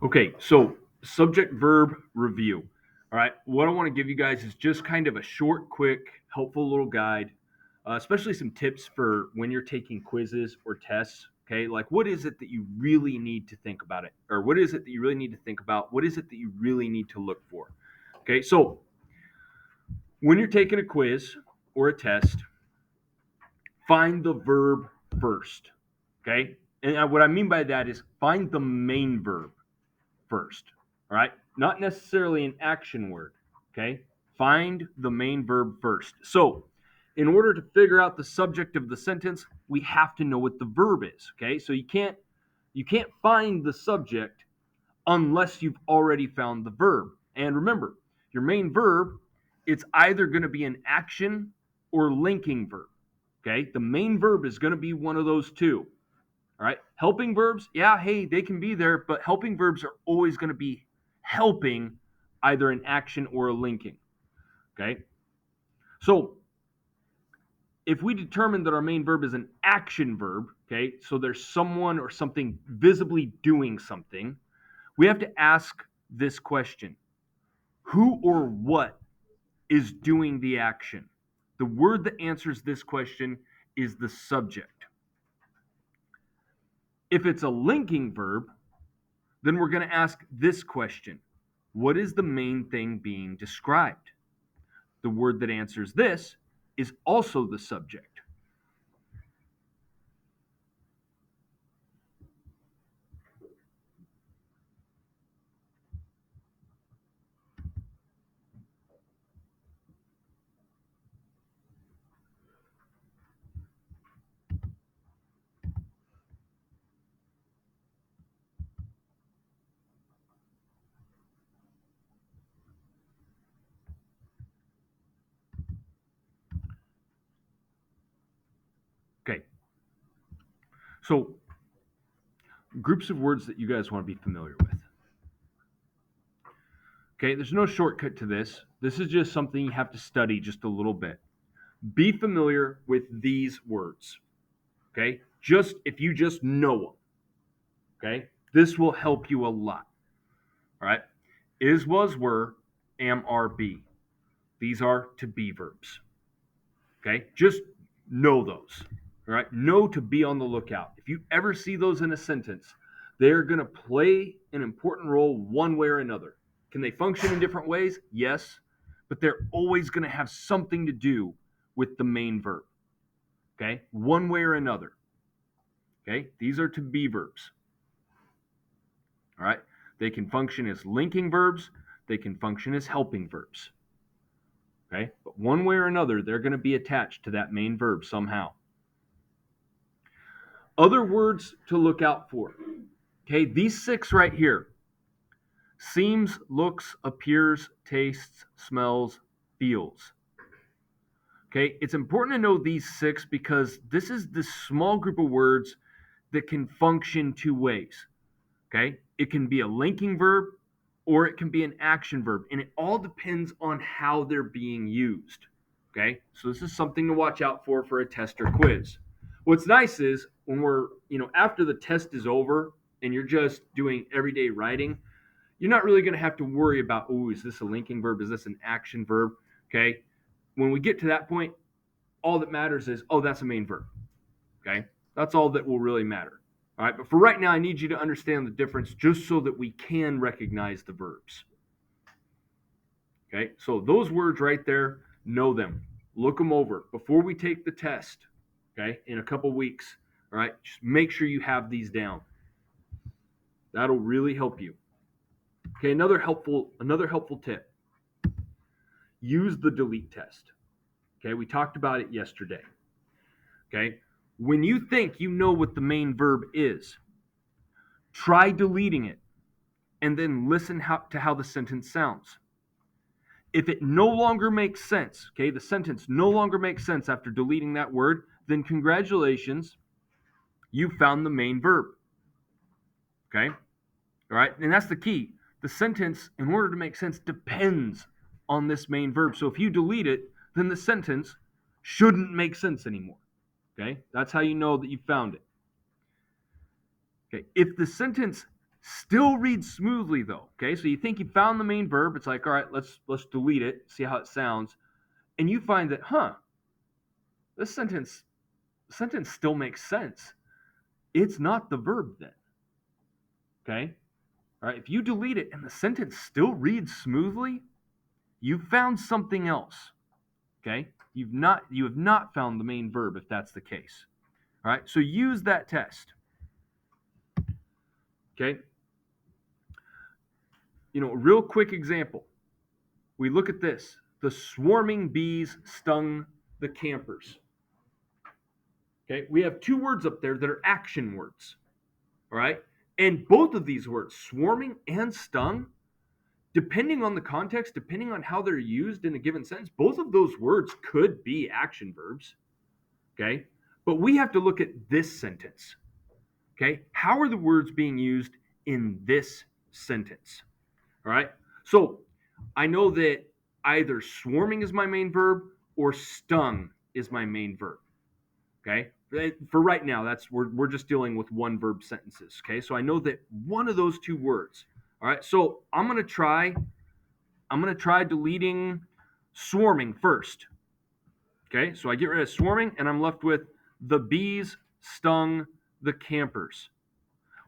Okay, so subject verb review. All right, what I want to give you guys is just kind of a short, quick, helpful little guide, especially some tips for when you're taking quizzes or tests. Okay, like what is it that you really need to think about it, or what is it that you really need to think about? What is it that you really need to look for? Okay, so when you're taking a quiz or a test, find the verb first. Okay, and what I mean by that is find the main verb first. All right. Not necessarily an action word. Okay. Find the main verb first. So, in order to figure out the subject of the sentence, we have to know what the verb is. Okay. So you can't find the subject unless you've already found the verb. And remember, your main verb, it's either going to be an action or linking verb. Okay. The main verb is going to be one of those two. All right. Helping verbs, yeah, hey, they can be there, but helping verbs are always going to be helping either an action or a linking. Okay. So if we determine that our main verb is an action verb, okay, so there's someone or something visibly doing something, we have to ask this question: who or what is doing the action? The word that answers this question is the subject. If it's a linking verb, then we're going to ask this question: what is the main thing being described? The word that answers this is also the subject. Okay, so groups of words that you guys want to be familiar with. Okay, there's no shortcut to this. This is just something you have to study just a little bit. Be familiar with these words. Okay, just if you just know them. Okay, this will help you a lot. All right, is, was, were, am, are, be. These are to be verbs. Okay, just know those. All right, know to be on the lookout. If you ever see those in a sentence, they're going to play an important role one way or another. Can they function in different ways? Yes, but they're always going to have something to do with the main verb. Okay, one way or another. Okay, these are to be verbs. All right, they can function as linking verbs, they can function as helping verbs. Okay, but one way or another, they're going to be attached to that main verb somehow. Other words to look out for. Okay, these six right here: seems, looks, appears, tastes, smells, feels. Okay, it's important to know these six because this is the small group of words that can function two ways. Okay, it can be a linking verb or it can be an action verb, and it all depends on how they're being used. Okay, so this is something to watch out for a test or quiz. What's nice is when we're, after the test is over and you're just doing everyday writing, you're not really going to have to worry about, oh, is this a linking verb? Is this an action verb? Okay, when we get to that point, all that matters is, oh, that's a main verb. Okay, that's all that will really matter. All right, but for right now, I need you to understand the difference just so that we can recognize the verbs. Okay, so those words right there, know them. Look them over before we take the test, okay, in a couple weeks. All right, just make sure you have these down. That'll really help you. Okay, another helpful tip. Use the delete test. Okay, we talked about it yesterday. Okay, when you think you know what the main verb is, try deleting it and then listen to how the sentence sounds. If it no longer makes sense, okay, the sentence no longer makes sense after deleting that word, then congratulations, you found the main verb. Okay? All right? And that's the key. The sentence, in order to make sense, depends on this main verb. So if you delete it, then the sentence shouldn't make sense anymore. Okay? That's how you know that you found it. Okay? If the sentence Still reads smoothly though. Okay, so you think you found the main verb. It's like, all right, let's delete it, see how it sounds, and you find that, this sentence still makes sense. It's not the verb then. Okay, all right. If you delete it and the sentence still reads smoothly, you've found something else. Okay, you have not found the main verb if that's the case. All right, so use that test. Okay, real quick example. We look at this. The swarming bees stung the campers. Okay, we have two words up there that are action words. All right, and both of these words, swarming and stung, depending on the context, depending on how they're used in a given sentence, both of those words could be action verbs. Okay, but we have to look at this sentence. Okay, how are the words being used in this sentence? All right, so I know that either swarming is my main verb or stung is my main verb. Okay, for right now, we're just dealing with one verb sentences. Okay, so I know that one of those two words. All right, so I'm gonna try deleting swarming first. Okay, so I get rid of swarming and I'm left with the bees stung the campers.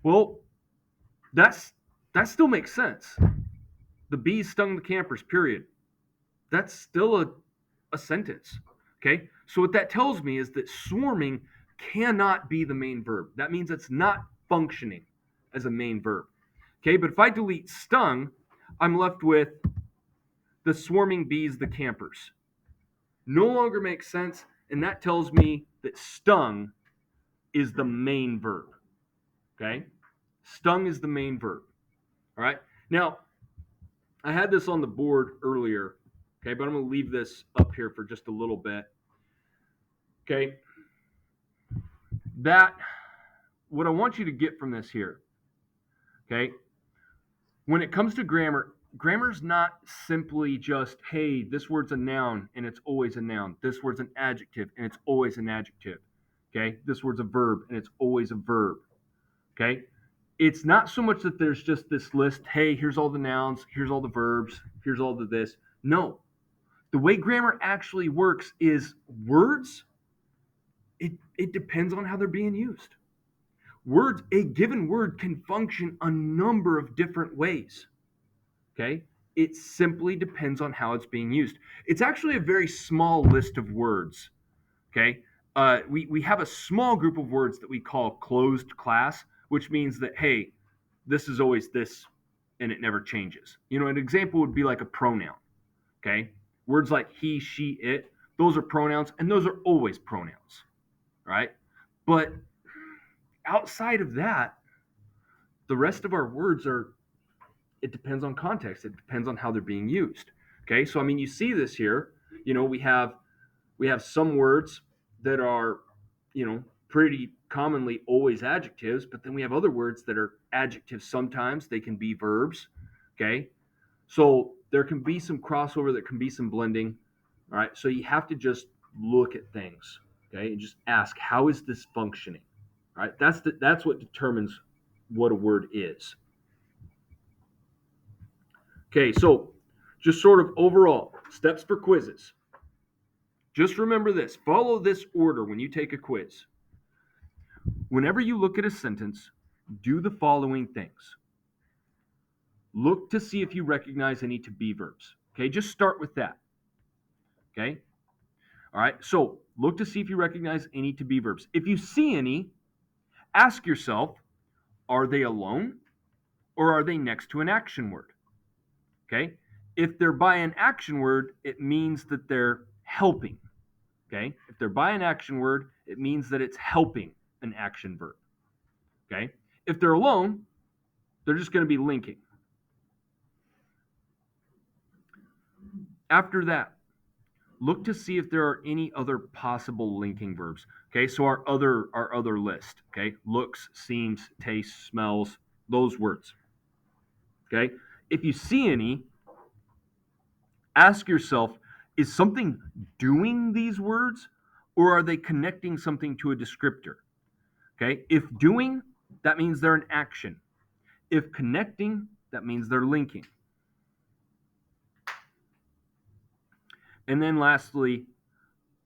Well, that still makes sense. The bees stung the campers, period. That's still a sentence. Okay, so what that tells me is that swarming cannot be the main verb. That means it's not functioning as a main verb. Okay, but if I delete stung, I'm left with the swarming bees, the campers. No longer makes sense, and that tells me that stung is the main verb. Okay, stung is the main verb. All right, now I had this on the board earlier. Okay, but I'm going to leave this up here for just a little bit. Okay, that what I want you to get from this here. Okay, when it comes to grammar's not simply just, hey, this word's a noun and it's always a noun. This word's an adjective and it's always an adjective. Okay, this word's a verb and it's always a verb. Okay, it's not so much that there's just this list, hey, here's all the nouns, here's all the verbs, here's all the this. No, the way grammar actually works is words, it depends on how they're being used. Words, a given word can function a number of different ways. Okay, it simply depends on how it's being used. It's actually a very small list of words. Okay, we have a small group of words that we call closed class, which means that, hey, this is always this and it never changes. An example would be like a pronoun. Okay, words like he, she, it, those are pronouns and those are always pronouns. Right, but outside of that, the rest of our words are, it depends on context. It depends on how they're being used. Okay, so I mean, you see this here. We have some words that are, pretty commonly always adjectives, but then we have other words that are adjectives. Sometimes they can be verbs. Okay, so there can be some crossover. There can be some blending. All right, so you have to just look at things. Okay, and just ask, how is this functioning? All right, that's what determines what a word is. Okay, so just sort of overall steps for quizzes. Just remember this, follow this order when you take a quiz. Whenever you look at a sentence, do the following things. Look to see if you recognize any to be verbs. Okay, just start with that. Okay, all right, so look to see if you recognize any to be verbs. If you see any, ask yourself, are they alone or are they next to an action word? Okay, if they're by an action word, it means that they're helping. Okay, if they're by an action word, it means that it's helping an action verb. Okay, if they're alone, they're just going to be linking. After that, look to see if there are any other possible linking verbs. Okay, so our other list. Okay, looks, seems, tastes, smells, those words. Okay, if you see any, ask yourself, is something doing these words, or are they connecting something to a descriptor? Okay, if doing, that means they're an action. If connecting, that means they're linking. And then lastly,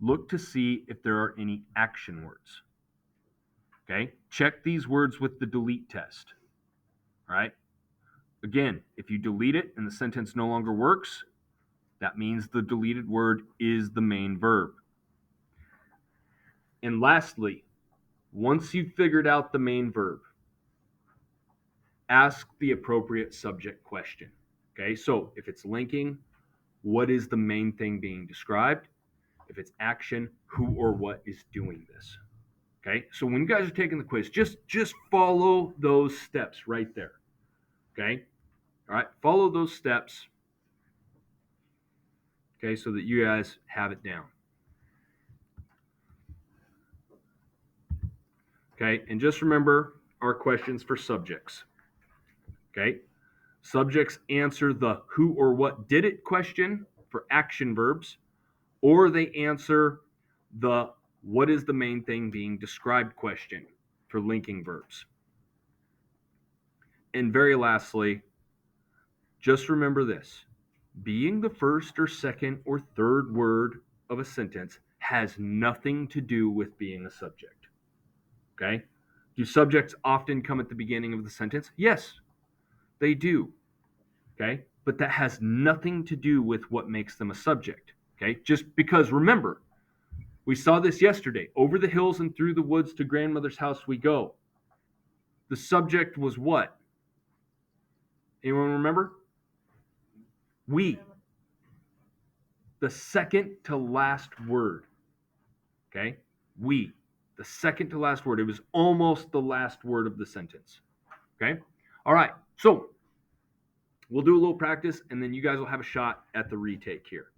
look to see if there are any action words. Okay, check these words with the delete test. All right. Again, if you delete it and the sentence no longer works, that means the deleted word is the main verb. And lastly, once you've figured out the main verb, ask the appropriate subject question. Okay, so if it's linking, what is the main thing being described? If it's action, who or what is doing this? Okay, so when you guys are taking the quiz, just follow those steps right there. Okay, all right, follow those steps. Okay, so that you guys have it down. Okay, and just remember our questions for subjects. Okay, subjects answer the who or what did it question for action verbs, or they answer the what is the main thing being described question for linking verbs. And very lastly, just remember this: being the first or second or third word of a sentence has nothing to do with being a subject. Okay? Do subjects often come at the beginning of the sentence? Yes, they do. Okay? But that has nothing to do with what makes them a subject. Okay? Just because, remember, we saw this yesterday. Over the hills and through the woods to grandmother's house we go. The subject was what? Anyone remember? We. The second to last word. Okay? We. The second to last word. It was almost the last word of the sentence. Okay? All right. So we'll do a little practice and then you guys will have a shot at the retake here.